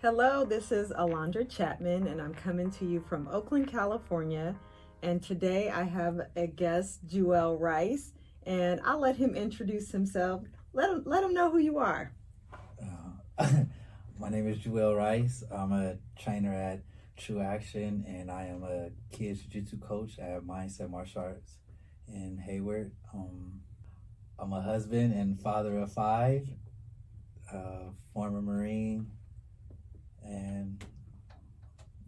Hello, this is Alondra Chapman, and I'm coming to you from Oakland, California. And today I have a guest, Juel Rice, and I'll let him introduce himself. Let him know who you are. My name is Juel Rice. I'm a trainer at True Action, and I am a kids jiu-jitsu coach at Mindset Martial Arts in Hayward. I'm a husband and father of 5, former Marine, and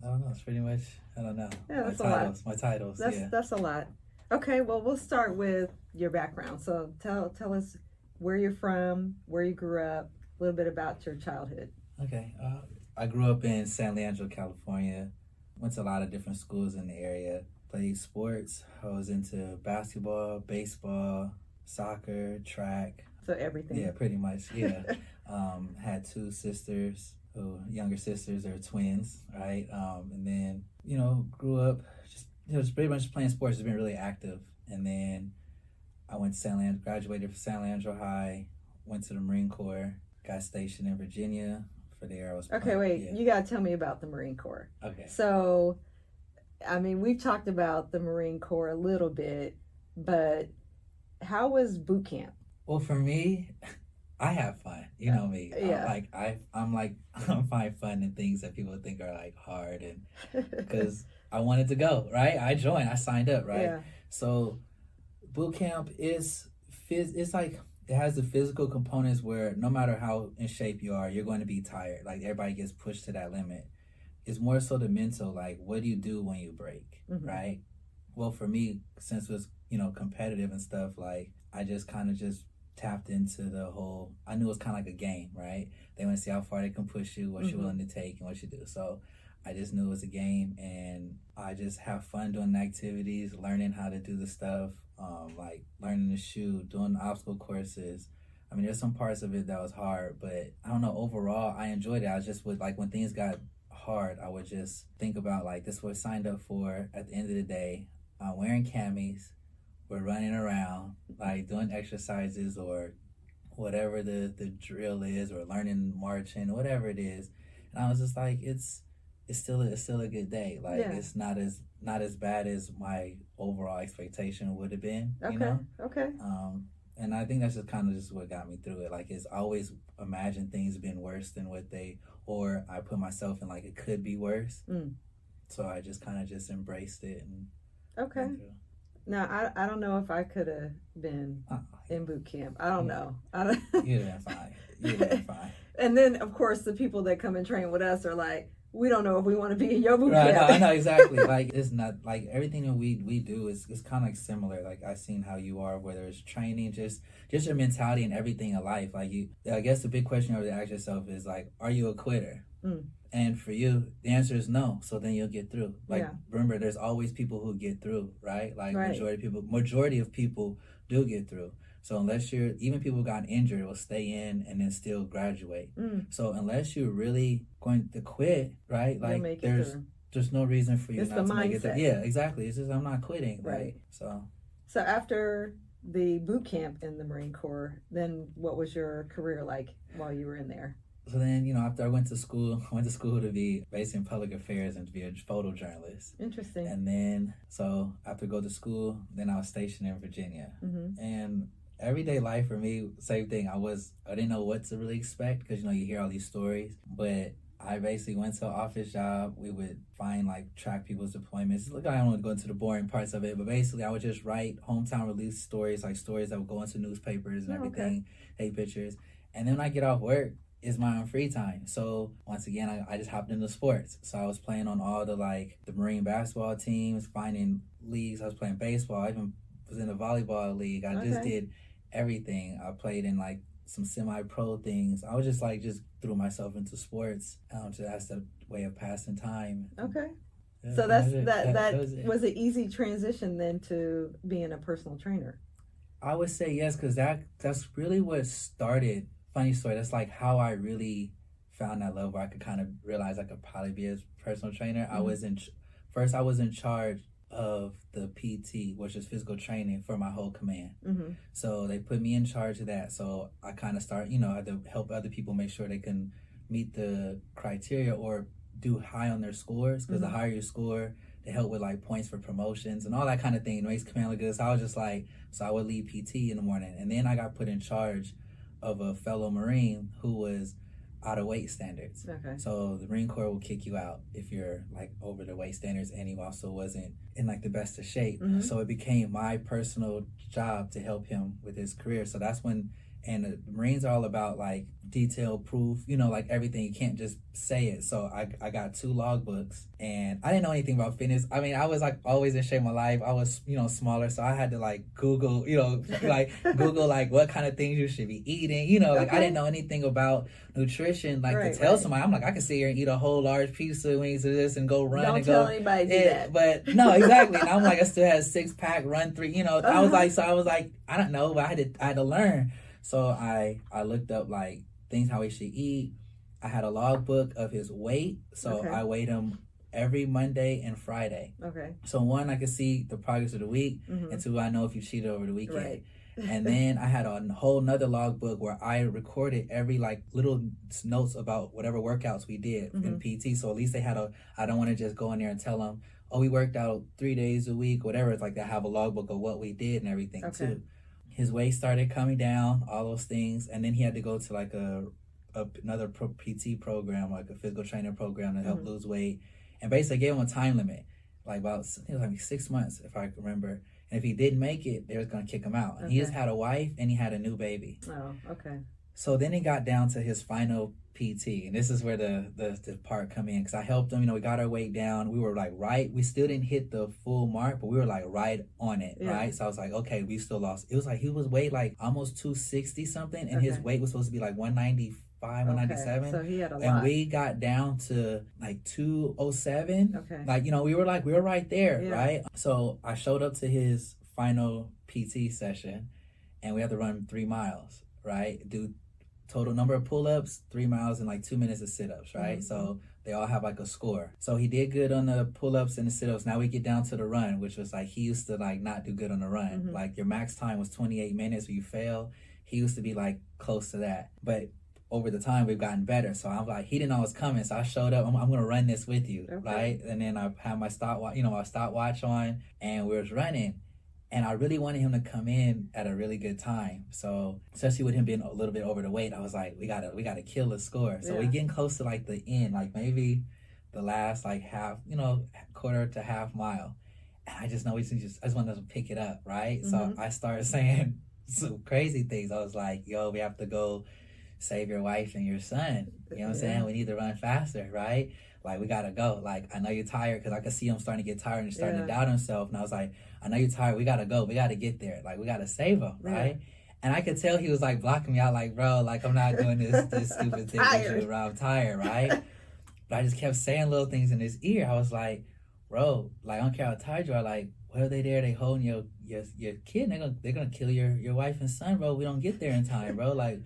I don't know. It's pretty much, I don't know. Yeah, that's a lot. My titles. That's a lot. Okay, well, we'll start with your background. So tell us where you're from, where you grew up, a little bit about your childhood. Okay. I grew up in San Leandro, California. Went to a lot of different schools in the area. Played sports. I was into basketball, baseball, soccer, track. So everything. Yeah, pretty much. Yeah. Had 2 sisters, younger sisters. They're twins, right? And then, grew up just pretty much playing sports. Has been really active. And then I went to San Leandro, graduated from San Leandro High, went to the Marine Corps, got stationed in Virginia. For there, I was playing. Okay, wait. Yeah. You got to tell me about the Marine Corps. Okay. So, I mean, we've talked about the Marine Corps a little bit, but how was boot camp? Well, for me, I have fun. You know me. Yeah. I'm find fun in things that people think are like hard, and because I wanted to go, right? I joined. I signed up, right? Yeah. So, boot camp is it's like it has the physical components where no matter how in shape you are, you're going to be tired. Like everybody gets pushed to that limit. It's more so the mental, like what do you do when you break, right? Well, for me, since it was, competitive and stuff, like I just kind of just tapped into the whole, I knew it was kind of like a game, right? They want to see how far they can push you, what you're willing to take and what you do. So I just knew it was a game, and I just have fun doing the activities, learning how to do the stuff, like learning to shoot, doing obstacle courses. I mean, there's some parts of it that was hard, but I don't know, overall, I enjoyed it. I just would, like, when things got hard, I would just think about, like, this was signed up for at the end of the day. I'm wearing camis, we're running around, like, doing exercises or whatever the drill is, or learning marching, whatever it is. And I was just like, it's still a good day. Like, yeah. It's not as bad as my overall expectation would have been. Okay. And I think that's just kind of just what got me through it. Like, it's always imagined things being worse than or I put myself in like it could be worse. So I just kind of just embraced it and. Okay. Now I don't know if I could have been in boot camp. I don't know. You're fine. And then of course the people that come and train with us are like, we don't know if we want to be in your boot camp. Right, I know exactly. Like, it's not like everything that we do is kind of like similar. Like, I've seen how you are, whether it's training, just your mentality and everything in life. Like, I guess the big question you have to ask yourself is like, are you a quitter? And for you, the answer is no. So then you'll get through. Like, remember, there's always people who get through, right? Like, right. Majority of people do get through. So unless even people who got injured will stay in and then still graduate. So unless you're really going to quit, right? Like, there's no reason for you not to make it through. Yeah, exactly. It's just, I'm not quitting, right? So after the boot camp in the Marine Corps, then what was your career like while you were in there? So then, after I went to school to be based in public affairs and to be a photojournalist. Interesting. And then, so after go to school, then I was stationed in Virginia. And everyday life for me, same thing. I didn't know what to really expect because, you hear all these stories. But I basically went to an office job. We would track people's deployments. Look, I don't want to go into the boring parts of it, but basically I would just write hometown release stories, like stories that would go into newspapers and everything, take pictures. And then when I get off work, is my own free time. So once again, I just hopped into sports. So I was playing on all the Marine basketball teams, finding leagues. I was playing baseball. I even was in a volleyball league. I just did everything. I played in some semi-pro things. I was just threw myself into sports. That's the way of passing time. Okay. Yeah, so that was an easy transition then to being a personal trainer. I would say yes, because that's really what started. Funny story, that's how I really found that level where I could kind of realize I could probably be a personal trainer. I was in charge of the PT, which is physical training, for my whole command. So they put me in charge of that. So I kind of started, I had to help other people make sure they can meet the criteria or do high on their scores, because the higher your score, they help with like points for promotions and all that kind of thing. It makes command look good. So I was just like, so I would lead PT in the morning, and then I got put in charge of a fellow Marine who was out of weight standards. Okay. So the Marine Corps will kick you out if you're like over the weight standards, and he also wasn't in like the best of shape. So it became my personal job to help him with his career. So that's when, and the Marines are all about like detailed proof, you know, like everything. You can't just say it. So I got 2 logbooks, and I didn't know anything about fitness. I mean, I was like always in shape my life. I was, you know, smaller. So I had to like Google, you know, like Google like what kind of things you should be eating. You know, like I didn't know anything about nutrition. Like to tell somebody, I'm like, I can sit here and eat a whole large piece of wings of this and go run. Don't and tell go, anybody do that. But no, exactly. And I'm like, I still had a 6-pack, run 3. You know, I was like, I don't know, but I had to learn. So I looked up like things how he should eat. I had a logbook of his weight, so I weighed him every Monday and Friday. Okay. So 1, I could see the progress of the week, and 2, I know if you cheated over the weekend. Right. And then I had a whole nother logbook where I recorded every like little notes about whatever workouts we did in PT. So at least they had I don't want to just go in there and tell them, oh, we worked out 3 days a week, whatever. It's like they have a logbook of what we did and everything too. His weight started coming down, all those things, and then he had to go to like another PT program, like a physical training program to help lose weight. And basically gave him a time limit, like about, it was like 6 months if I remember. And if he didn't make it, they was gonna kick him out. And he just had a wife and he had a new baby. Oh, okay. So then he got down to his final PT, and this is where the part come in, because I helped him. You know, we got our weight down. We were like we still didn't hit the full mark, but we were like right on it, right? So I was like, okay, we still lost. It was like he was weighed like almost 260 something, and his weight was supposed to be like 195, 197. So he had a lot. And we got down to like 207. Okay. Like, you know, we were right there, right? So I showed up to his final PT session, and we had to run 3 miles, right? Do total number of pull-ups, 3 miles, and like 2 minutes of sit-ups, right? So they all have like a score. So he did good on the pull-ups and the sit-ups. Now we get down to the run, which was like, he used to like not do good on the run. Like your max time was 28 minutes when you fail. He used to be like close to that. But over the time we've gotten better. So I'm like, he didn't know I was coming. So I showed up, I'm gonna run this with you, right? And then I had my stopwatch on, and we was running. And I really wanted him to come in at a really good time. So especially with him being a little bit over the weight, I was like, we gotta kill the score. So we're getting close to like the end, like maybe the last like half, you know, quarter to half mile. And I just know I just wanted to pick it up, right? So I started saying some crazy things. I was like, yo, we have to go save your wife and your son. You know what I'm saying? We need to run faster, right? Like, we gotta go. Like, I know you're tired, because I could see him starting to get tired and starting to doubt himself. And I was like, I know you're tired. We gotta go. We gotta get there. Like, we gotta save him, right? And I could tell he was like blocking me out, like, bro, like, I'm not doing this stupid thing with you, bro. I'm tired, right? But I just kept saying little things in his ear. I was like, bro, like, I don't care how tired you are. Like, what are they there? They holding your kid. And they're gonna kill your wife and son, bro. We don't get there in time, bro. Like,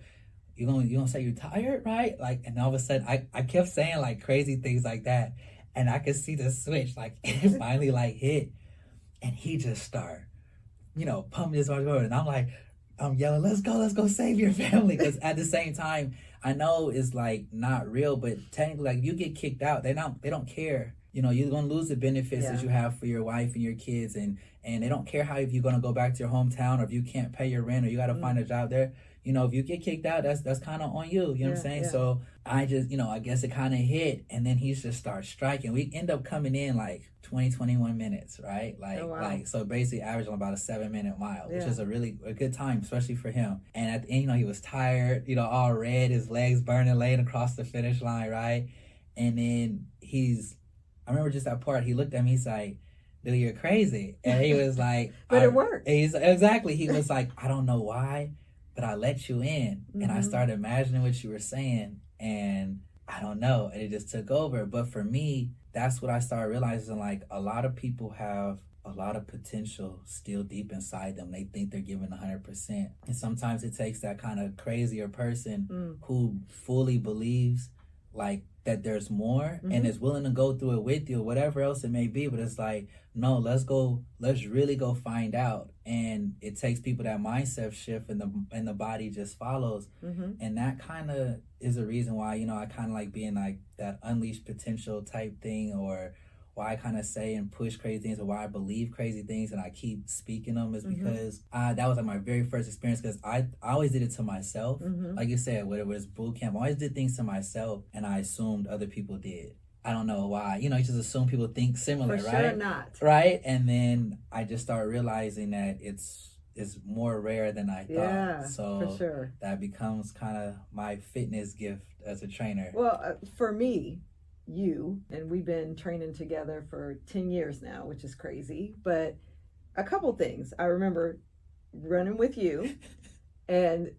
you gonna say you're tired, right? Like, and all of a sudden, I kept saying like crazy things like that, and I could see the switch, like it finally like hit, and he just started, you know, pumping his heart, and I'm like, I'm yelling, let's go save your family, because at the same time, I know it's like not real, but technically, like, you get kicked out, they don't care. You know, you're gonna lose the benefits that you have for your wife and your kids, and they don't care how, if you're gonna go back to your hometown, or if you can't pay your rent, or you gotta find a job there. You know, if you get kicked out, that's kind of on you. You know what I'm saying? So I just, you know, I guess it kind of hit, and then he just starts striking. We end up coming in like 21 minutes, right? Like, like, so basically averaging about a 7-minute mile, which is a good time, especially for him. And at the end, you know, he was tired, you know, all red, his legs burning, laying across the finish line, right? And then I remember just that part, he looked at me, he's like, dude, you're crazy. And he was like, but it worked. Exactly. He was like, I don't know why, but I let you in, and I started imagining what you were saying, and I don't know, and it just took over. But for me, that's what I started realizing, like, a lot of people have a lot of potential still deep inside them. They think they're giving 100%, and sometimes it takes that kind of crazier person who fully believes like that there's more Mhm. and is willing to go through it with you, whatever else it may be. But it's like, no, let's really go find out. And it takes people that mindset shift, and the body just follows. Mhm. And that kind of is a reason why, I kind of like being like that unleashed potential type thing, or why I kind of say and push crazy things, or why I believe crazy things and I keep speaking them, is because that was like my very first experience, because I always did it to myself. Like you said, whether it was boot camp, I always did things to myself and I assumed other people did. I don't know why. You just assume people think similar, For right? sure not. Right? And then I just started realizing that it's more rare than I thought. Yeah, so for sure. That becomes kind of my fitness gift as a trainer. Well, for me, and we've been training together for 10 years now, which is crazy. But a couple things. I remember running with you. And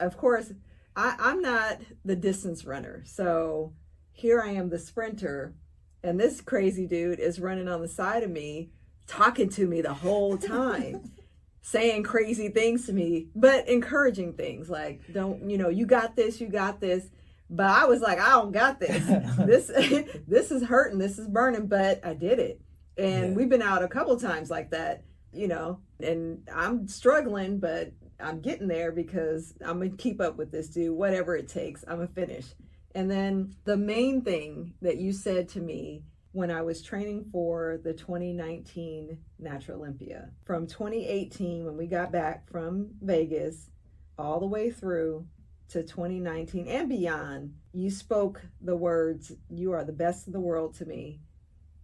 of course, I'm not the distance runner. So here I am, the sprinter. And this crazy dude is running on the side of me, talking to me the whole time. Saying crazy things to me, but encouraging things like, don't, you got this, you got this. But I was like, I don't got this. This is hurting, this is burning, but I did it. And we've been out a couple times like that, and I'm struggling, but I'm getting there because I'm going to keep up with this dude, whatever it takes, I'm going to finish. And then the main thing that you said to me when I was training for the 2019 Natural Olympia, from 2018, when we got back from Vegas, all the way through to 2019 and beyond, you spoke the words, "You are the best in the world" to me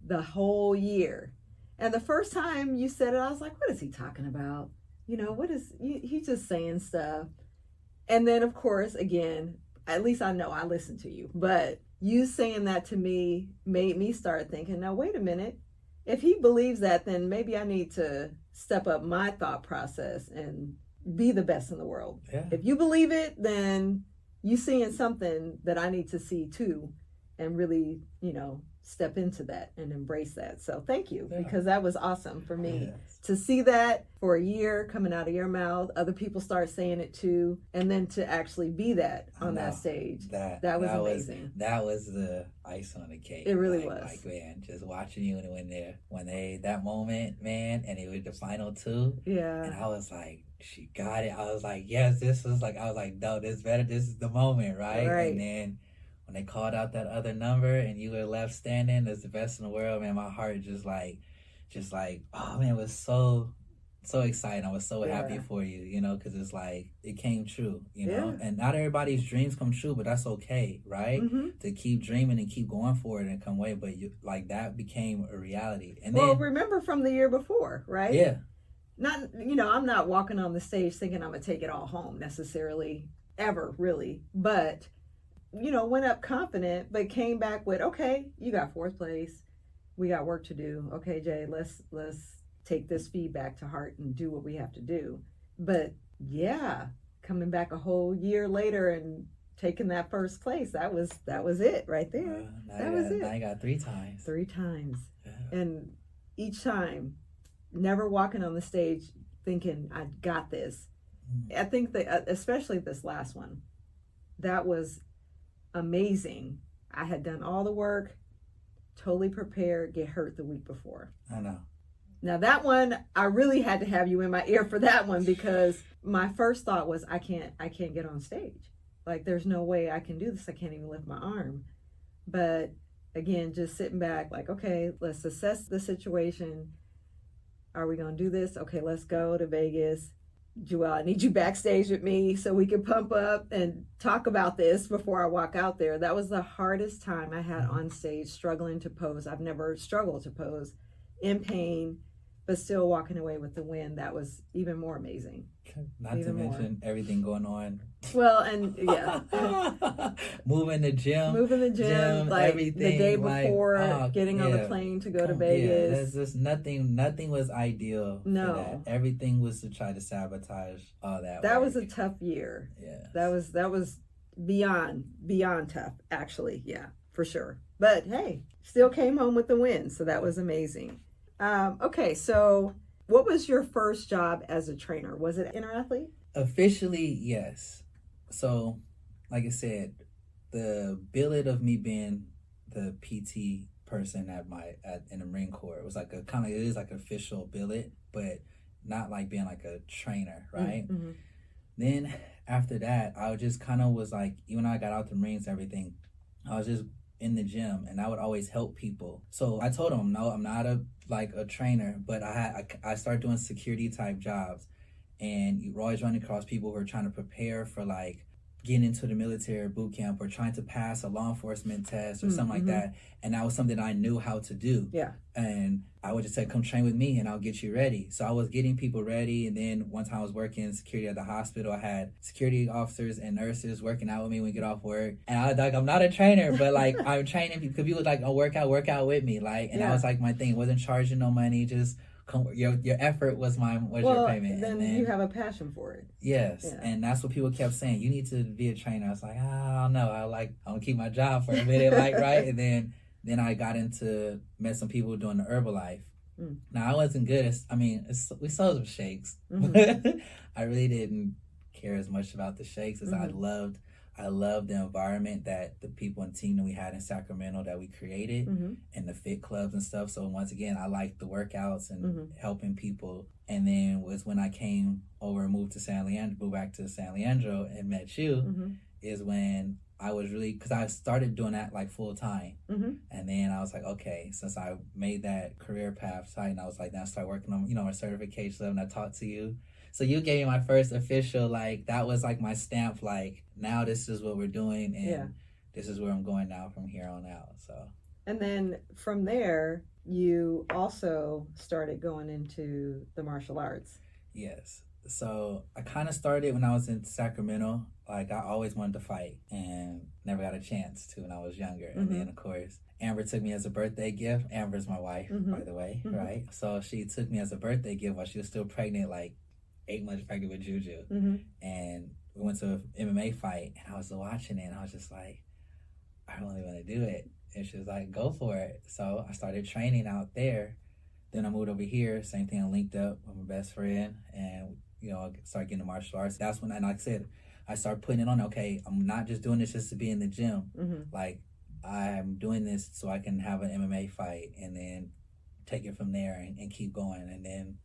the whole year. And the first time you said it, I was like, what is he talking about? He's just saying stuff. And then, of course, again, at least I know I listened to you, but you saying that to me made me start thinking, now, wait a minute. If he believes that, then maybe I need to step up my thought process and be the best in the world. Yeah. If you believe it, then you seeing something that I need to see too, and really, step into that and embrace that. So thank you, because that was awesome for me to see that for a year coming out of your mouth. Other people start saying it too, and then to actually be that on that stage. That was amazing. That was the icing on the cake. It really was. Like, man, just watching you when they that moment, man, and it was the final two. Yeah. And I was like, she got it. I was like, yes, this was like, I was like, no, this better. This is the moment, right? And then when they called out that other number and you were left standing as the best in the world, man, my heart just like, oh man, it was so exciting. I was so happy for you, because it's like, it came true, and not everybody's dreams come true, but that's okay, right? To keep dreaming and keep going for it and come away, but that became a reality. And then, remember from the year before, right? Yeah. Not, I'm not walking on the stage thinking I'm going to take it all home necessarily, ever, really. But, went up confident, but came back with, okay, you got fourth place. We got work to do. Okay, Jay, let's take this feedback to heart and do what we have to do. But yeah, coming back a whole year later and taking that first place, that was it right there. That was it. I got 3 times. 3 times. Yeah. And each time, never walking on the stage thinking, I got this. I think that, especially this last one, that was amazing. I had done all the work, totally prepared, get hurt the week before. I know. Now that one, I really had to have you in my ear for that one, because my first thought was, I can't get on stage. Like, there's no way I can do this. I can't even lift my arm. But again, just sitting back, like, okay, let's assess the situation. Are we going to do this? Okay, let's go to Vegas. Juel, I need you backstage with me so we can pump up and talk about this before I walk out there. That was the hardest time I had on stage, struggling to pose. I've never struggled to pose, in pain, but still walking away with the win. That was even more amazing. Not even to mention everything going on. Well, and yeah. Moving the gym, like everything. The day before, getting on the plane to go to Vegas. There's just nothing was ideal. No. For that. Everything was to try to sabotage all that. That was a tough year. Yeah. That was beyond tough, actually. Yeah, for sure. But hey, still came home with the win, so that was amazing. Okay, so what was your first job as a trainer? Was it interathlete? Officially, yes. So, like I said, the billet of me being the PT person in the Marine Corps. It was like it is like an official billet, but not like being like a trainer, right? Mm-hmm. Then after that, I just kind of was like, even though I got out the Marines and everything, I was just in the gym and I would always help people. So I told them, no, I'm not a trainer, but I started doing security type jobs, and you're always running across people who are trying to prepare for like getting into the military boot camp or trying to pass a law enforcement test or something like that. And that was something I knew how to do. Yeah. And I would just say, come train with me and I'll get you ready. So I was getting people ready. And then one time I was working security at the hospital. I had security officers and nurses working out with me when we get off work. And I was like, I'm not a trainer, but like I'm training people, because people like, oh, work out with me. Like, and that was like my thing. Wasn't charging no money, just your effort was your payment. Then you have a passion for it. Yes, yeah. And that's what people kept saying. You need to be a trainer. I was like, I don't know. I'm gonna keep my job for a minute, like right. And then I got met some people doing the Herbalife. Now I wasn't good. We sold some shakes, but I really didn't care as much about the shakes as I loved the environment that the people and team that we had in Sacramento that we created, and the fit clubs and stuff. So once again, I liked the workouts and helping people. And then was when I came over and moved back to San Leandro and met you, is when I was really, because I started doing that like full time. And then I was like, okay, since I made that career path site, and I was like, then I started working on, my certification stuff, and I talked to you. So you gave me my first official, like, that was like my stamp, like, now this is what we're doing, and this is where I'm going now from here on out, so. And then from there, you also started going into the martial arts. Yes. So I kind of started when I was in Sacramento. Like, I always wanted to fight and never got a chance to when I was younger. And then, of course, Amber took me as a birthday gift. Amber's my wife, by the way, right? So she took me as a birthday gift while she was still pregnant, like 8 months pregnant with Juju. And we went to an MMA fight, and I was watching it, and I was just like, I don't really want to do it. And she was like, go for it. So I started training out there. Then I moved over here, same thing, I linked up with my best friend, and started getting into martial arts. That's when, and like I said, I started putting it on, okay, I'm not just doing this just to be in the gym. Like, I'm doing this so I can have an MMA fight and then take it from there and keep going. And then,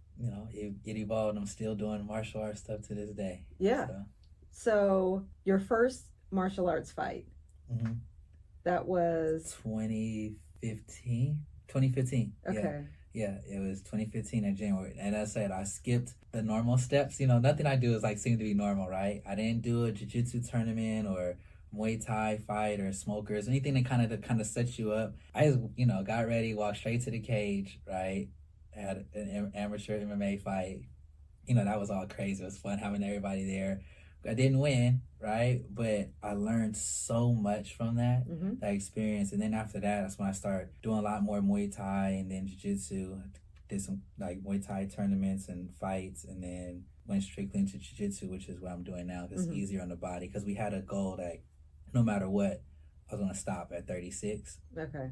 it evolved. I'm still doing martial arts stuff to this day. Yeah. So your first martial arts fight, that was? 2015. Okay. Yeah, it was 2015 in January. And as I said, I skipped the normal steps. Nothing I do is like seem to be normal, right? I didn't do a jiu-jitsu tournament or Muay Thai fight or smokers, anything that kind of sets you up. I just, got ready, walked straight to the cage, right? Had an amateur MMA fight. That was all crazy. It was fun having everybody there. I didn't win, right? But I learned so much from that experience. And then after that, that's when I started doing a lot more Muay Thai and then Jiu-Jitsu. Did some like Muay Thai tournaments and fights, and then went strictly into Jiu-Jitsu, which is what I'm doing now. It's easier on the body, because we had a goal that no matter what, I was going to stop at 36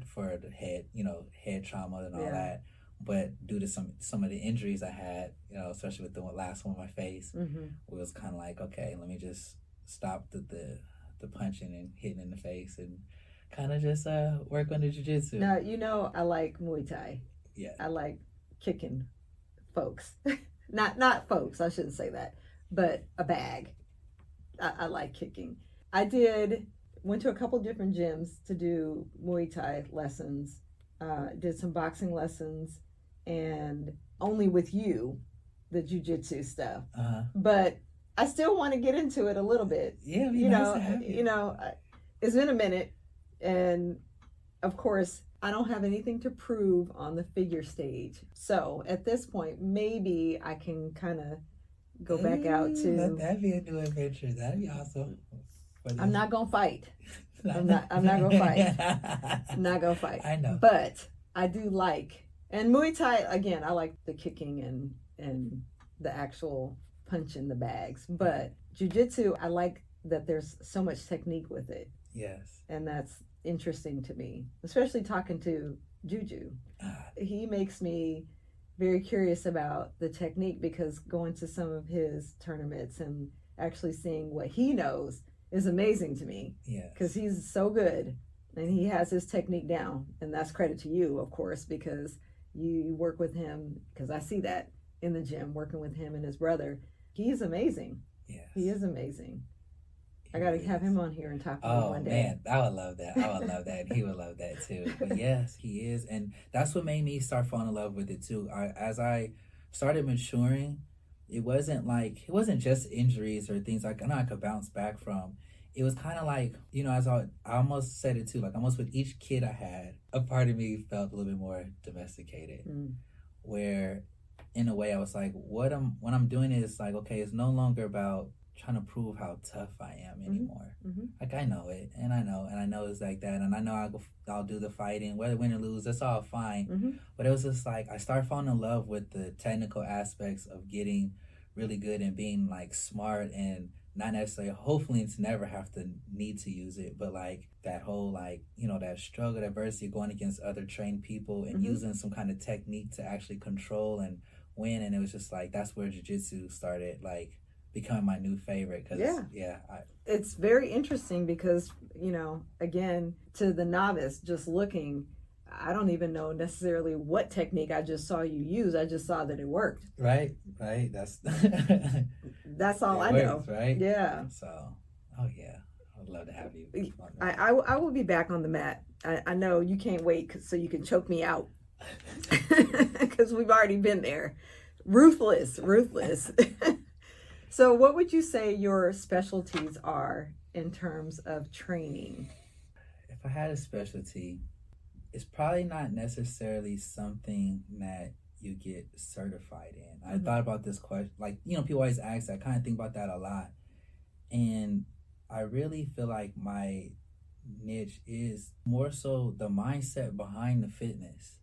for the head trauma and all that. But due to some of the injuries I had, especially with the last one on my face, it was kind of like, okay, let me just stop the punching and hitting in the face and kind of just work on the jiu-jitsu. Now, I like Muay Thai. Yeah. I like kicking folks. not folks, I shouldn't say that, but a bag. I like kicking. I went to a couple different gyms to do Muay Thai lessons, did some boxing lessons, and only with you, the jiu-jitsu stuff. But I still want to get into it a little bit. Yeah, it's been a minute, and of course, I don't have anything to prove on the figure stage. So at this point, maybe I can kind of go back out to. That'd be a new adventure. That'd be awesome. I'm not gonna fight. I'm not gonna fight. I'm not gonna fight. I know. But I do like, and Muay Thai, again, I like the kicking and the actual punch in the bags. But Jiu-Jitsu, I like that there's so much technique with it. Yes. And that's interesting to me, especially talking to Juju. He makes me very curious about the technique, because going to some of his tournaments and actually seeing what he knows, is amazing to me Yeah. because he's so good and he has his technique down. And that's credit to you, of course, because you work with him, because I see that in the gym, working with him and his brother. He's amazing. Yes. He is amazing. He I got to really have is. him on here and talk to him Oh one day. man, I would love that. I would love that. And he would love that too. But yes, he is. And that's what made me start falling in love with it too. As I started maturing, it wasn't just injuries or things like I know I could bounce back from. It was kind of like, as I almost said it too, like almost with each kid I had, a part of me felt a little bit more domesticated. Where in a way I was like, what I'm doing is like, okay, it's no longer about trying to prove how tough I am anymore. Like I know it, and I know it's like that, and I know I'll do the fighting, whether win or lose, that's all fine. But it was just like I started falling in love with the technical aspects of getting really good and being like smart and not necessarily hopefully to never have to need to use it, but like that whole like that struggle, adversity, going against other trained people and using some kind of technique to actually control and win. And it was just like that's where jiu-jitsu started like becoming my new favorite. Cause, it's very interesting because again, to the novice just looking, I don't even know necessarily what technique I just saw you use. I just saw that it worked. Right. That's all I know. Right? Yeah. So, oh yeah, I would love to have you. I will be back on the mat. I know you can't wait so you can choke me out because we've already been there. Ruthless. So what would you say your specialties are in terms of training? If I had a specialty, it's probably not necessarily something that you get certified in. I thought about this question, like, people always ask that. I kind of think about that a lot. And I really feel like my niche is more so the mindset behind the fitness.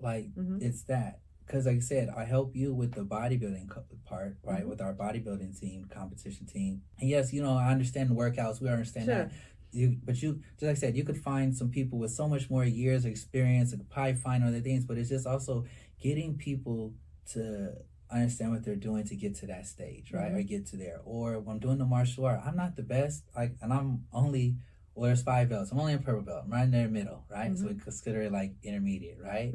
Like, it's that. Because like I said, I help you with the bodybuilding part, right? With our bodybuilding team, competition team. And yes, I understand the workouts. We understand that. But just like I said, you could find some people with so much more years of experience and probably find other things, but it's just also getting people to understand what they're doing to get to that stage, right? Or get to there. Or when I'm doing the martial art, I'm not the best, and I'm only, there's 5 belts. I'm only in purple belt. I'm right in the middle, right? So we consider it like intermediate, right?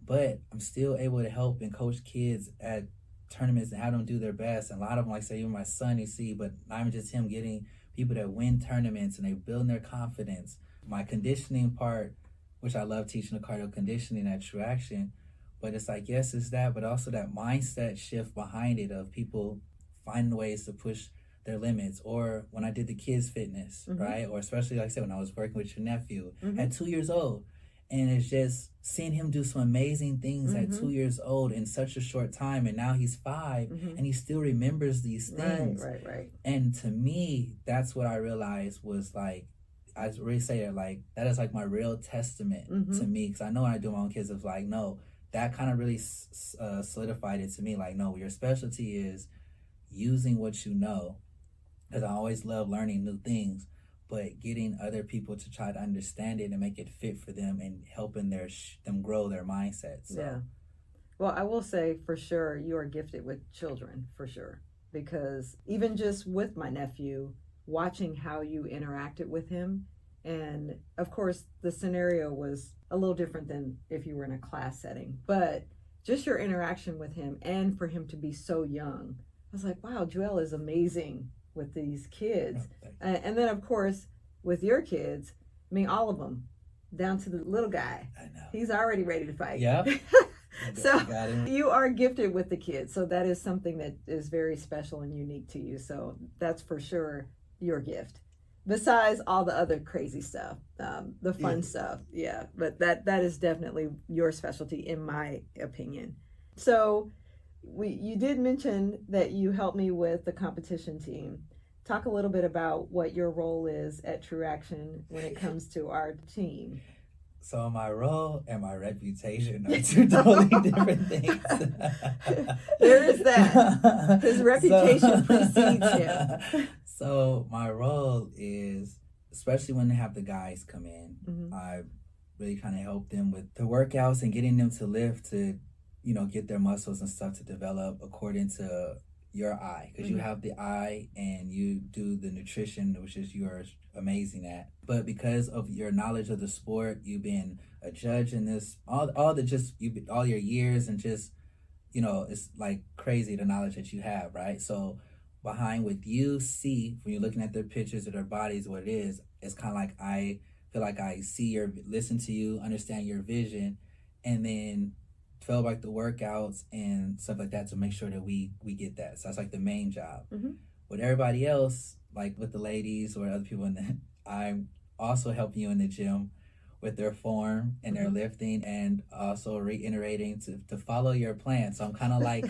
But I'm still able to help and coach kids at tournaments and have them do their best. And a lot of them, like say, even my son, you see, but not even just him, getting people that win tournaments and they building their confidence. My conditioning part, which I love teaching the cardio conditioning at True Action, but it's like, yes, it's that, but also that mindset shift behind it of people finding ways to push their limits. Or when I did the kids fitness, right? Or especially, like I said, when I was working with your nephew at 2 years old. And it's just seeing him do some amazing things at 2 years old in such a short time. And now he's 5 and he still remembers these things. Right. And to me, that's what I realized was like, I really say it like, that is like my real testament to me. Because I know when I do my own kids, it's like, no, that kind of really solidified it to me. Like, no, your specialty is using what you know. Because I always love learning new things. But getting other people to try to understand it and make it fit for them and helping them grow their mindsets. So. Yeah. Well, I will say for sure you are gifted with children, for sure. Because even just with my nephew, watching how you interacted with him, and of course the scenario was a little different than if you were in a class setting, but just your interaction with him and for him to be so young, I was like, wow, Juel is amazing with these kids. And then of course with your kids, I mean all of them down to the little guy. I know he's already ready to fight. Yeah. So you are gifted with the kids, so that is something that is very special and unique to you. So that's for sure your gift, besides all the other crazy stuff, the fun stuff. But that is definitely your specialty in my opinion. So you did mention that you helped me with the competition team. Talk a little bit about what your role is at True Action when it comes to our team. So my role and my reputation are two totally different things. There is that. His reputation precedes him. So my role is, especially when they have the guys come in, I really kind of help them with the workouts and getting them to lift to, get their muscles and stuff to develop according to your eye, because you have the eye and you do the nutrition, which is you're amazing at. But because of your knowledge of the sport, you've been a judge in this all the just you all your years, and just it's like crazy the knowledge that you have, right? So behind what you see when you're looking at their pictures of their bodies, what it is, it's kind of like I feel like I listen to you, understand your vision, and then develop like the workouts and stuff like that to make sure that we get that. So that's like the main job. With everybody else, like with the ladies or other people I'm also helping you in the gym with their form and their lifting, and also reiterating to follow your plan. So I'm kind of like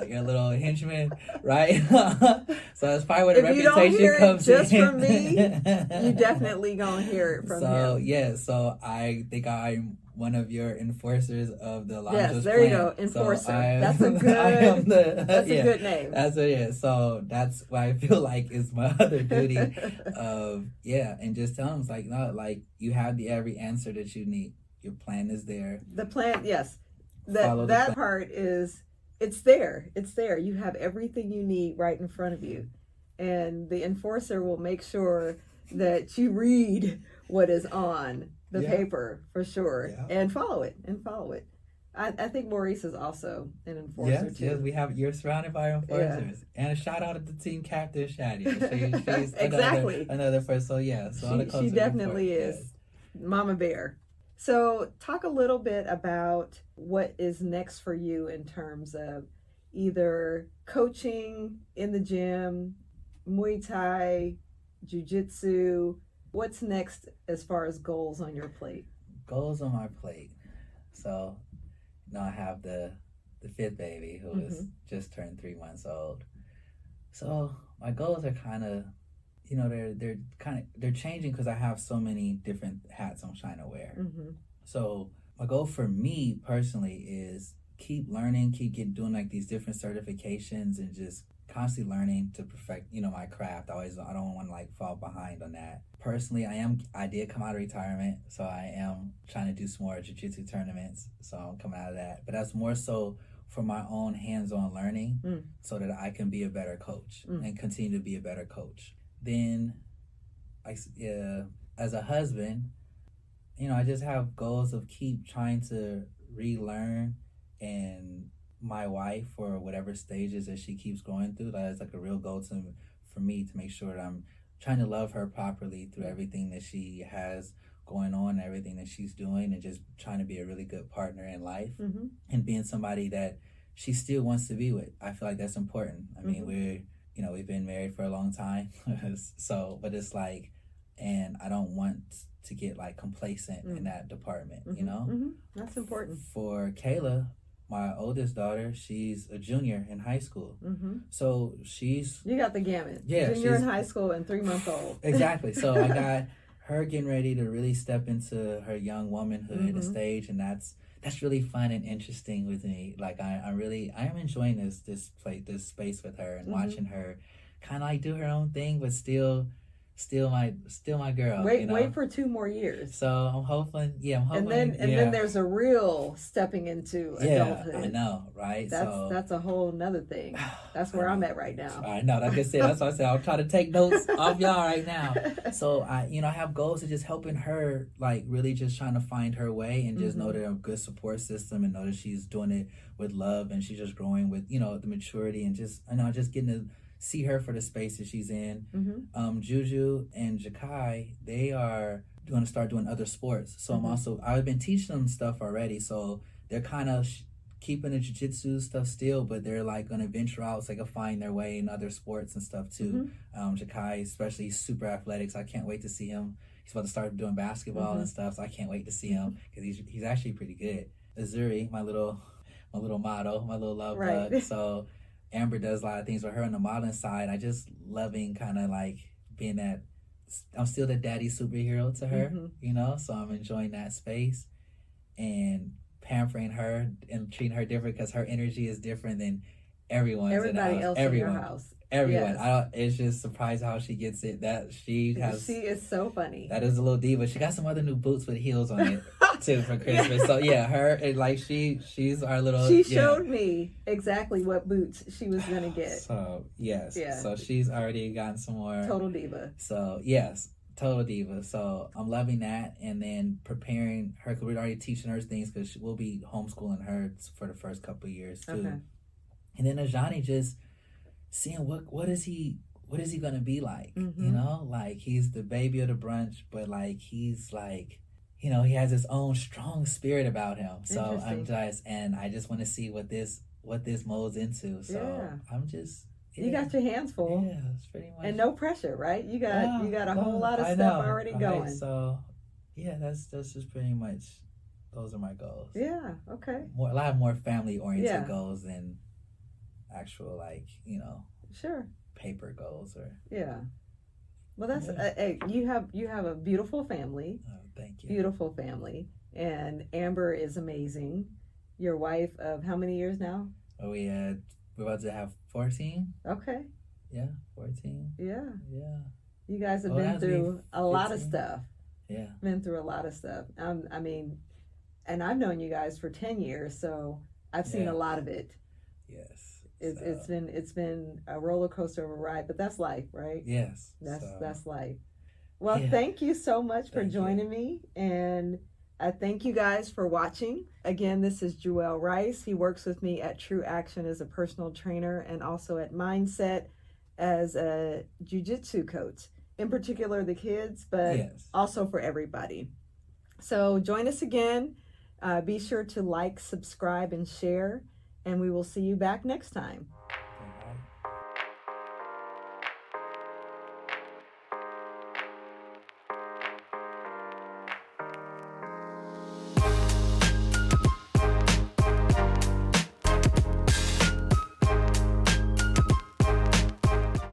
your little henchman, right? So that's probably where the reputation comes in. If you don't hear it just from me, you definitely gonna hear it from him. So yeah, so I think I'm one of your enforcers of the Alondra's Yes, there plan. You go, enforcer. So that's a good. That's a good name. That's what it is. So that's what I feel like is my other duty of and just tell them it's like no, like you have every answer that you need. Your plan is there. The plan, yes. That part is it's there. It's there. You have everything you need right in front of you, and the enforcer will make sure that you read what is on the paper for sure, and follow it. I think Maurice is also an enforcer too. Yes, you're surrounded by enforcers. And a shout out to the team captain, Shadi. She's exactly another person. So she definitely is Mama Bear. So talk a little bit about what is next for you in terms of either coaching in the gym, Muay Thai, JiuJitsu. What's next as far as goals on your plate? Goals on my plate. So now I have the fifth baby who is just turned 3 months old. So my goals are kind of, they're changing because I have so many different hats I'm trying to wear. So my goal for me personally is keep learning, doing like these different certifications, and just constantly learning to perfect, my craft. I don't want to like fall behind on that. Personally, I did come out of retirement, so I am trying to do some more jiu-jitsu tournaments. So I'm coming out of that, but that's more so for my own hands-on learning, so that I can be a better coach and continue to be a better coach. Then, as a husband, I just have goals of keep trying to relearn and my wife for whatever stages that she keeps going through. That is like a real goal for me to make sure that I'm trying to love her properly through everything that she has going on, everything that she's doing, and just trying to be a really good partner in life and being somebody that she still wants to be with. I feel like that's important. I mean, we've been married for a long time, but it's like, and I don't want to get like complacent in that department, That's important. For Kayla, my oldest daughter, she's a junior in high school. So you got the gamut. Yeah, junior in high school and 3 months old. Exactly. So I got her getting ready to really step into her young womanhood stage, and that's really fun and interesting with me. Like I am enjoying this space with her and watching her kind of like do her own thing, but still my girl. Wait for 2 more years. So I'm hoping. And then there's a real stepping into adulthood. I know, right? That's a whole nother thing. That's where I'm at right now. I know. Like I said, that's what I said. I'm trying to take notes off y'all right now. So I have goals of just helping her, like really just trying to find her way, and just know that I'm a good support system, and know that she's doing it with love, and she's just growing with the maturity, and just getting to see her for the space that she's in. Juju and Jakai, they are going to start doing other sports. So I've been teaching them stuff already. So they're kind of keeping the jiu-jitsu stuff still, but they're like going to venture out so they can find their way in other sports and stuff too. Jakai, especially, he's super athletics. I can't wait to see him. He's about to start doing basketball and stuff. So I can't wait to see him because he's actually pretty good. Azuri, my little model, my little love bug. So Amber does a lot of things with her on the modeling side. I just loving kind of like being that, I'm still the daddy superhero to her, so I'm enjoying that space and pampering her and treating her different because her energy is different than everybody else in your house. Everyone. Yes. It's just surprised how she gets it. She is so funny. That is a little diva. She got some other new boots with heels on it. too for Christmas. So yeah, her and like she's our little. She showed me exactly what boots she was gonna get. So yes, Yeah. so she's already gotten some more. Total diva. So yes, total diva. So I'm loving that, and then preparing her because we're already teaching her things because we'll be homeschooling her for the first couple of years too. Okay. And then Ajani just seeing what is he gonna be like? Mm-hmm. You know, like he's the baby of the brunch, but like he's like, you know, he has his own strong spirit about him. So I just want to see what this molds into. So yeah. I'm just. Yeah. You got your hands full. Yeah, that's pretty much. And no pressure, right? You got a whole lot of stuff already going. So yeah, that's just pretty much. Those are my goals. Yeah. Okay. A lot more family oriented goals than actual sure paper goals or well that's you have a beautiful family. Oh, thank you. Beautiful family, and Amber is amazing. Your wife of how many years now? We're about to have 14. Okay. Yeah, 14. Yeah. You guys have been been through a lot of 15. stuff. Yeah, been through a lot of stuff. I mean, and I've known you guys for 10 years, so I've seen a lot of it. Yes. It's been a roller coaster of a ride, but that's life, right? Yes. That's life. Well, thank you so much for joining me, and I thank you guys for watching. Again, this is Juel Rice. He works with me at True Action as a personal trainer and also at Mindset as a JiuJitsu coach. In particular, the kids, but also for everybody. So join us again. Be sure to like, subscribe, and share. And we will see you back next time.